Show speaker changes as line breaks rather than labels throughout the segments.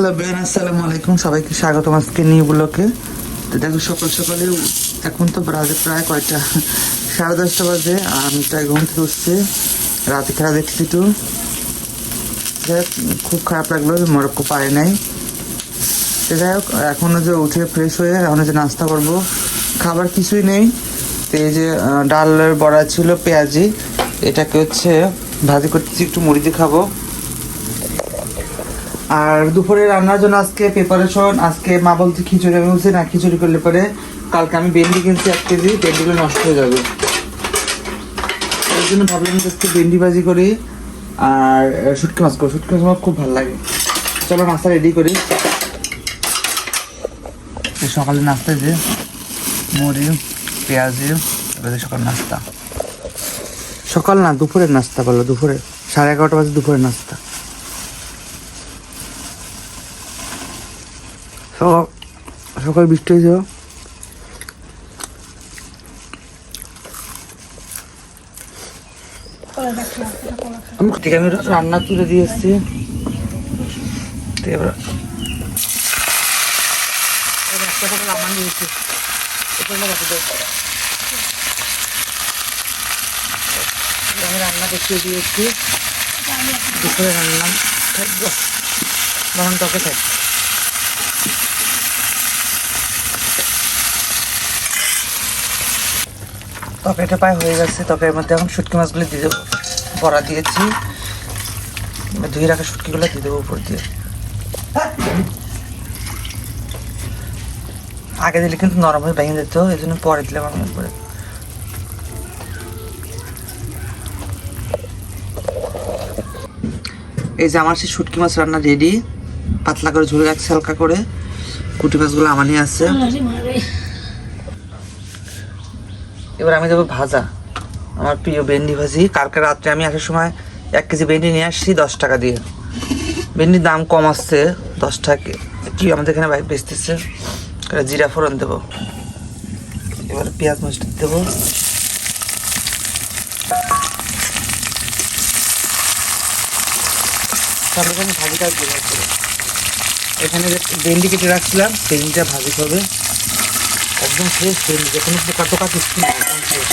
Hello Ben, আসসালামু আলাইকুম। সবাইকে স্বাগতম আজকে নিউ ব্লকে। তো দেখো সকাল সকালে এখন তো বাজে প্রায় কয়টা 10:30 বাজে, আর আমি প্রায় ঘুম থেকে উঠছি। রাতে খেলা দেখছি একটু, খুব খারাপ লাগলো যে মরক্কো পারে নাই। তো যাই হোক, এখনও যে উঠে ফ্রেশ হয়ে এখন যে নাস্তা করবো, খাবার কিছুই নেই। তো এই যে ডালের বড়া ছিল, পেঁয়াজি, এটাকে হচ্ছে ভাজি করতেছি, একটু মুড়ি দিয়ে খাবো। আর দুপুরে রান্নার জন্য আজকে প্রিপারেশন, আজকে মা বলতে খিচুড়ি, আমি বলছি না খিচুড়ি করলে পরে কালকে আমি ভেন্ডি কিনছি 1 কেজি, ভেন্ডিগুলো নষ্ট হয়ে যাবে। ওই জন্য ভাবলাম আজকে ভেন্ডি ভাজি করি আর শুটকি মাছ করবো। শুটকি মাছ আমার খুব ভালো লাগে। চলো নাস্তা রেডি করি। সকালে নাস্তা যে মুড়ি পেঁয়াজি, সকাল নাস্তা, সকাল না দুপুরের নাস্তা বললো, দুপুরে 11:30 বাজে দুপুরের নাস্তা। সকাল বৃষ্টি হয়েছে, আমি রান্না তুলে দিয়ে এসছি। আমি রান্না দেখিয়ে দিয়েছি, দুপুরে রান্না থাকবো, তখন তোকে থাকবে। তরকারিটা প্রায় হয়ে গেছে। তরকারির মধ্যে এখন শুটকি মাছগুলো দিয়ে দেবো, বড়া দিয়েছি, ধুয়ে রাখা শুটকিগুলো দিয়ে দেবো উপর দিয়ে। আগে দিলে কিন্তু নরম হয়ে ভেঙে যেত, এই জন্য পরে দিলাম আমি উপরে। এই যে আমার সেই শুটকি মাছ রান্না রেডি, পাতলা করে ঝুলে রাখছি হালকা করে। কুটি মাছগুলো আমার নিয়ে আসছে। এবার আমি দেবো ভাজা, আমার প্রিয় ভেন্ডি ভাজি। কালকে রাত্রে আমি আসার সময় 1 কেজি ভেন্ডি নিয়ে আসছি 10 টাকা দিয়ে। ভেন্ডির দাম কম আসছে, 10 টাকা কি আমাদের এখানে বাইক বেচতেছে। জিরা ফোড়ন দেবো, এবার পেঁয়াজ মরিচ দেবো। তারপরে আমি ভাজিটা দেবো। এখানে যে ভেন্ডি কেটে রাখছিলাম, ভেন্ডিটা ভাজি করবে, একদম ফ্রেশ ভেন্ডি, যে কোনো পোকা টোকা কিছু না, একদম ফ্রেশ।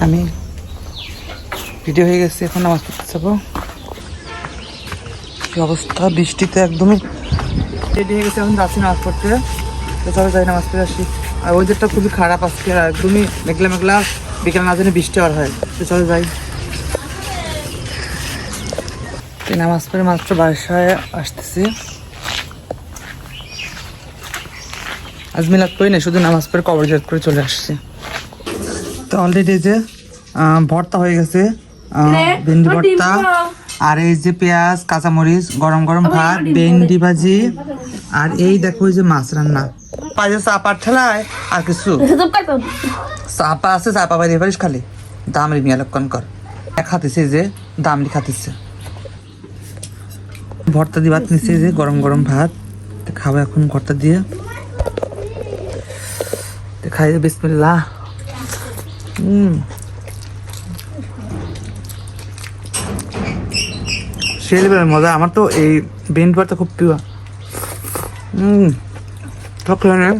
আমি রেডি হয়ে গেছি, এখন নামাজ পড়তে যাবো। কি অবস্থা, বৃষ্টিতে একদমই রেডি হয়ে গেছে, এখন যাচ্ছি নামাজ পড়তে। তো চলো যাই নামাজ পড়ে আসি। আর ওয়েদারটা খুবই খারাপ আজকে, একদমই মেঘলা মেঘলা, বিকেল না জানি বৃষ্টি আর হয়। তো চলো যাই। নামাজ পড়ে মাত্র বাসায় আসতেছি। আজ মিলাদ করি না, শুধু নামাজ পড়ে কবর জিয়ারত করে চলে আসছি। তো অলরেডি যে ভর্তা হয়ে গেছে, ভেন্ডি ভর্তা, আর এই যে পেঁয়াজ কাঁচামরিচ, গরম গরম ভাত, ভেন্ডি ভাজি, আর এই দেখো এই যে মাছ রান্না। পাশে চাপার ঠেলায় আর কিছু চাপা আছে, চাপা বাইরে পারিস খালি দামরি মিয়া লক্ষণ কর খাতেছে, যে দামরি খাতেছে। ভর্তা দিয়ে ভাত নিচ্ছে, যে গরম গরম ভাত খাবো এখন ভর্তা দিয়ে। খাই বিসমিল্লাহ। সে লেভেলের মজা। আমার তো এই ভেন্ডি ভর্তা খুব প্রিয়। সব খেয়ে নেই।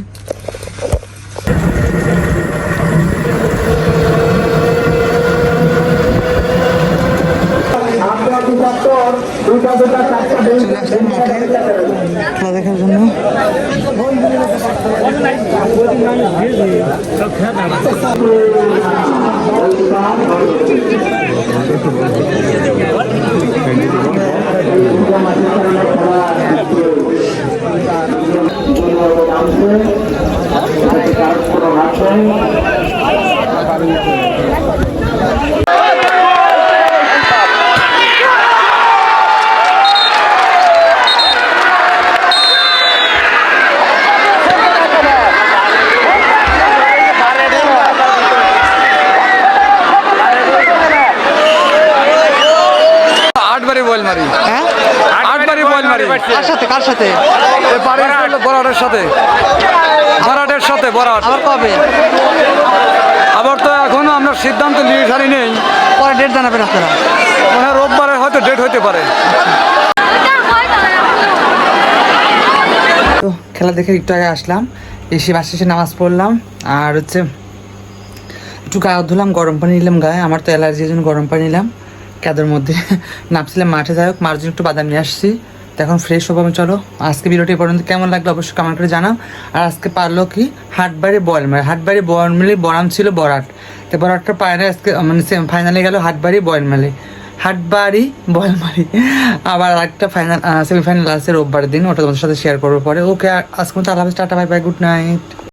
খেলা দেখার জন্য
কার সাথে
বড়ার সাথে
বরাটের সাথে বরাট।
আবার কবে?
আবার তো এখনো আমরা সিদ্ধান্ত নিয়ে সারি নেই,
পরে ডেট জানাবেন আপনারা।
মানে রোববারে হয়তো ডেট হইতে পারে।
তো খেলা দেখে একটু আগে আসলাম, এসে বাসে এসে নামাজ পড়লাম, আর হচ্ছে একটু গা ধুলাম, গরম পানি নিলাম গায়ে, আমার তো অ্যালার্জির জন্য গরম পানি নিলাম কাদের মধ্যে নামছিলাম মাঠে। যাই হোক, মার জন্য একটু বাদাম নিয়ে আসছি, তো এখন ফ্রেশ হবো আমি। চলো আজকে ভিডিওটি এই পর্যন্ত, কেমন লাগলো অবশ্যই কমেন্ট করে জানাও। আর আজকে পারলো কি হাটবাড়ি বল মেলে, হাটবাড়ি বল মেলে বনাম ছিল বরাট, তো বরাটটা পায় না আজকে, মানে ফাইনালে গেল হাটবাড়ি বল মেলে, হাটবাড়ি বলমারি। আবার একটা ফাইনাল সেমিফাইনাল আছে রোববার দিন, ওটা তোমাদের সাথে শেয়ার করবো পরে। ওকে, আজকে মতো আল্লাহ হাফেজ, tata bye bye, good night.